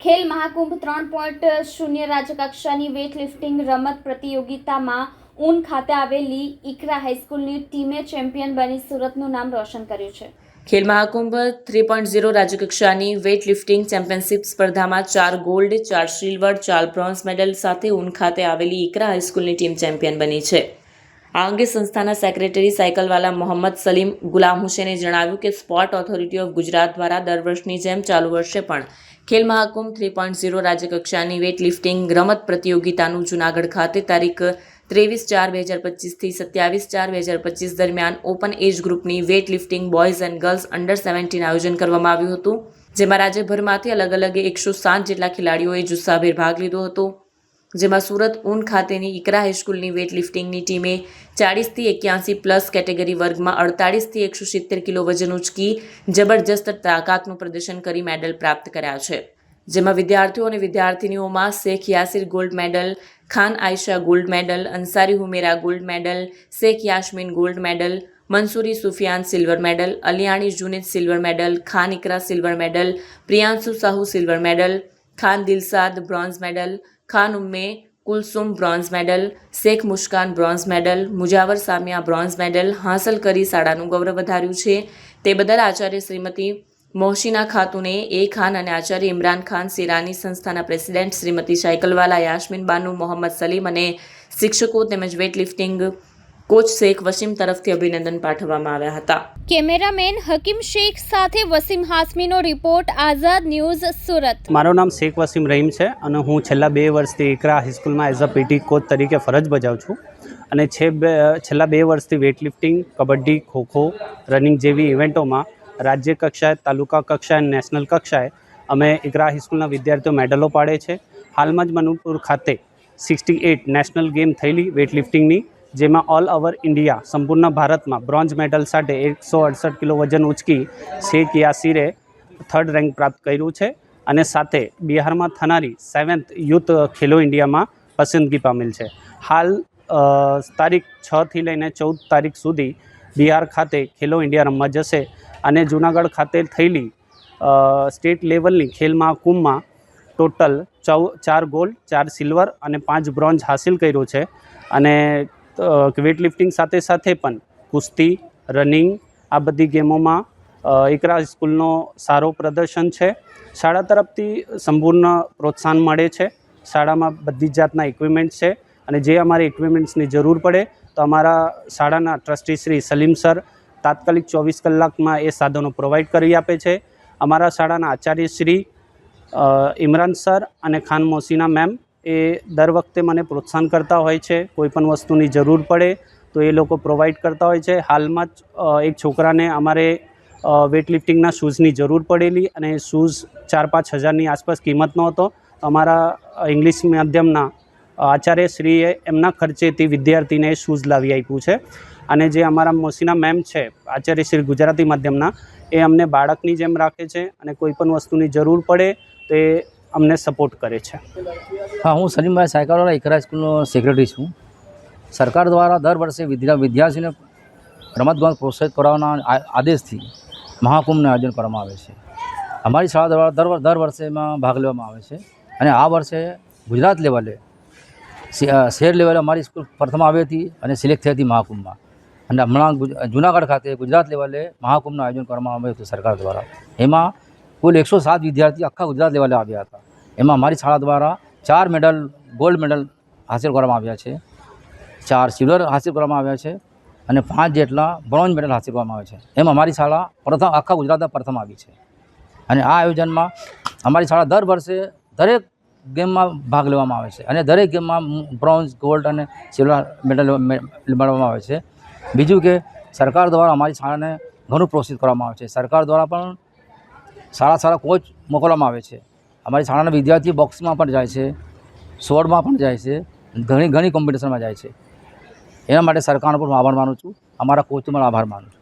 ખેલ મહાકુંભ 3.0 રાજ્યકક્ષાની વેઇટલિફ્ટિંગ રમત પ્રતિયોગિતામાં ઊન ખાતે આવેલી ઇકરા હાઈસ્કૂલની ટીમે ચેમ્પિયન બની સુરતનું નામ રોશન કર્યું છે। ખેલ મહાકુંભ 3.0 રાજ્યકક્ષાની વેઇટલિફ્ટિંગ ચેમ્પિયનશિપ સ્પર્ધામાં 4 ગોલ્ડ, 4 સિલ્વર, 4 બ્રોન્ઝ મેડલ સાથે ઊન ખાતે આવેલી ઇકરા હાઈસ્કૂલની ટીમ ચેમ્પિયન બની છે। આ અંગે સંસ્થાના સેક્રેટરી સાયકલવાલા મોહમ્મદ સલીમ ગુલામ હુસેને જણાવ્યું કે સ્પોર્ટ ઓથોરિટી ઓફ ગુજરાત દ્વારા દર વર્ષની જેમ ચાલુ વર્ષે પણ ખેલ મહાકુંભ 3.0 રાજ્યકક્ષાની વેઇટલિફ્ટિંગ રમત પ્રતિયોગિતાનું જૂનાગઢ ખાતે તારીખ 23/4/2025 થી 27/4/2025 દરમિયાન ઓપન એજ ગ્રુપની weightlifting boys and girls under 17 આયોજન કરવામાં આવ્યું હતું, જેમાં રાજ્યભરમાંથી અલગ અલગ 107 જેટલા ખેલાડીઓએ જુસ્સાભેર ભાગ લીધો હતો। જેમાં સુરત ઊન ખાતેની ઇકરા હાઈસ્કૂલની વેઇટલિફ્ટિંગની ટીમે 40 થી 81 પ્લસ કેટેગરી વર્ગમાં 48 થી 170 કિલો વજન ઉચકી જબરજસ્ત તાકાતનું પ્રદર્શન કરી મેડલ પ્રાપ્ત કર્યા છે। જેમાં વિદ્યાર્થીઓ અને વિદ્યાર્થિનીઓમાં Sheikh Yasir gold medal, Khan Ayesha gold medal, Ansari Humera gold medal, Sheikh Yasmin gold medal, Mansuri Sufiyan silver medal, Aliyani Junaid silver medal, Khan Iqra silver medal, Priyanshu Sahu silver medal, Khan Dilshad bronze medal, Khan Umme Kulsum bronze medal, Sheikh Muskan bronze medal, Mujawar Samiya bronze medal હાંસલ કરી શાળાનું ગૌરવ વધાર્યું છે। તે બદલ આચાર્ય શ્રીમતી મોહસિના ખાતુને એ ખાન અને આચાર્ય ઇમરાન ખાન સિરાની, સંસ્થાના પ્રેસિડેન્ટ શ્રીમતી સાયકલવાલા યાસ્મીન બાનુ, મોહમ્મદ સલીમ અને શિક્ષકો તેમજ વેઇટલિફ્ટિંગ કોચ શેખ વસીમ તરફથી અભિનંદન પાઠવવામાં આવ્યા હતા। કેમેરામેન હકીમ શેખ સાથે વસીમ હાસમીનો રિપોર્ટ, આઝાદ ન્યૂઝ, સુરત। મારું નામ શેખ વસીમ રહીમ છે અને હું છેલ્લા 2 વર્ષથી ઇકરા હાઈસ્કૂલમાં એઝ અ પીટી કોચ તરીકે ફરજ બજાવું છું અને છેલ્લા 2 વર્ષથી વેઇટલિફ્ટિંગ, કબડ્ડી, ખોખો, રનિંગ જેવી ઇવેન્ટોમાં રાજ્ય કક્ષાએ, તાલુકા કક્ષાએ, નેશનલ કક્ષાએ અમે ઇકરા હાઈસ્કૂલના વિદ્યાર્થીઓ મેડલો પાડે છે। હાલમાં જ મનુપુર ખાતે 68 નેશનલ ગેમ થયેલી વેઇટલિફ્ટિંગની, જેમાં ઓલ ઓવર ઇન્ડિયા સંપૂર્ણ ભારતમાં બ્રોન્ઝ મેડલ સાથે 168 કિલો વજન ઉચકી શેખ યાસિરે 3rd રેન્ક પ્રાપ્ત કર્યું છે અને સાથે બિહારમાં થનારી 7th યુથ ખેલો ઇન્ડિયામાં પસંદગી પામેલ છે। હાલ તારીખ 6 થી લઈને 14 તારીખ સુધી બિહાર ખાતે ખેલો ઇન્ડિયા રમવા જશે અને જૂનાગઢ ખાતે થયેલી સ્ટેટ લેવલની ખેલ મહાકુંભમાં ટોટલ 4 ગોલ્ડ, 4 સિલ્વર અને 5 બ્રોન્ઝ હાસિલ કર્યો છે અને વેઇટલિફ્ટિંગ સાથે સાથે પણ કુસ્તી, રનિંગ આ બધી ગેમોમાં ઇકરા સ્કૂલનો સારો પ્રદર્શન છે। શાળા તરફથી સંપૂર્ણ પ્રોત્સાહન મળે છે। શાળામાં બધી જાતના ઇક્વિપમેન્ટ છે અને જે અમારે ઇક્વિપમેન્ટ્સની જરૂર પડે તો અમારા શાળાના ટ્રસ્ટી શ્રી સલીમ સર તાત્કાલિક 24 કલાકમાં એ સાધનો પ્રોવાઈડ કરી આપે છે। અમારા શાળાના આચાર્ય શ્રી ઇમરાન સર અને ખાન મોહસિના મેમ એ દર વખતે મને પ્રોત્સાહન કરતા હોય છે। કોઈ પણ વસ્તુની જરૂર પડે તો એ લોકો પ્રોવાઈડ કરતા હોય છે। હાલમાં જ એક છોકરાને અમારે વેઇટલિફ્ટિંગના શૂઝની જરૂર પડેલી અને શૂઝ 4-5 હજારની આસપાસ કિંમતનો હતો। અમારા ઇંગ્લિશ માધ્યમના આચાર્યશ્રીએ એમના ખર્ચેથી વિદ્યાર્થીને શૂઝ લાવી આપ્યું છે અને જે અમારા મોહસિના મેમ છે આચાર્યશ્રી ગુજરાતી માધ્યમના, એ અમને બાળકની જેમ રાખે છે અને કોઈ પણ વસ્તુની જરૂર પડે તો એ અમને સપોર્ટ કરે છે। હા, હું સલીમભાઈ સાયકલવાળા ઇકરા સ્કૂલનો સેક્રેટરી છું। સરકાર દ્વારા દર વર્ષે વિદ્યાર્થીને રમતગમત પ્રોત્સાહિત કરવાના આદેશથી મહાકુંભનું આયોજન કરવામાં આવે છે। અમારી શાળા દ્વારા દર વર્ષે એમાં ભાગ લેવામાં આવે છે અને આ વર્ષે ગુજરાત લેવલે, શહેર લેવલે અમારી સ્કૂલ પ્રથમ આવી હતી અને સિલેક્ટ થઈ હતી મહાકુંભમાં અને હમણાં જૂનાગઢ ખાતે ગુજરાત લેવલે મહાકુંભનું આયોજન કરવામાં આવ્યું હતું સરકાર દ્વારા। એમાં કુલ 107 વિદ્યાર્થી આખા ગુજરાત લેવલે આવ્યા હતા। એમાં અમારી શાળા દ્વારા 4 મેડલ, ગોલ્ડ મેડલ હાંસિલ કરવામાં આવ્યા છે, 4 સિલ્વર હાંસિલ કરવામાં આવ્યા છે અને 5 જેટલા બ્રોન્ઝ મેડલ હાંસિલ કરવામાં આવ્યા છે। એમ અમારી શાળા પ્રથમ, આખા ગુજરાતમાં પ્રથમ આવી છે અને આ આયોજનમાં અમારી શાળા દર વર્ષે દરેક ગેમમાં ભાગ લેવામાં આવે છે અને દરેક ગેમમાં બ્રોન્ઝ, ગોલ્ડ અને સિલ્વર મેડલ મેળવવામાં આવે છે। બીજું કે સરકાર દ્વારા અમારી શાળાને ઘણું પ્રોત્સાહિત કરવામાં આવે છે। સરકાર દ્વારા પણ સારા કોચ મોકલવામાં આવે છે। અમારી શાળાના વિદ્યાર્થી બોક્સમાં પણ જાય છે, સ્વોર્ડમાં પણ જાય છે, ઘણી કોમ્પિટિશનમાં જાય છે। એના માટે સરકારનો પણ આભાર માનું છું, અમારા કોચનો પણ આભાર માનું છું।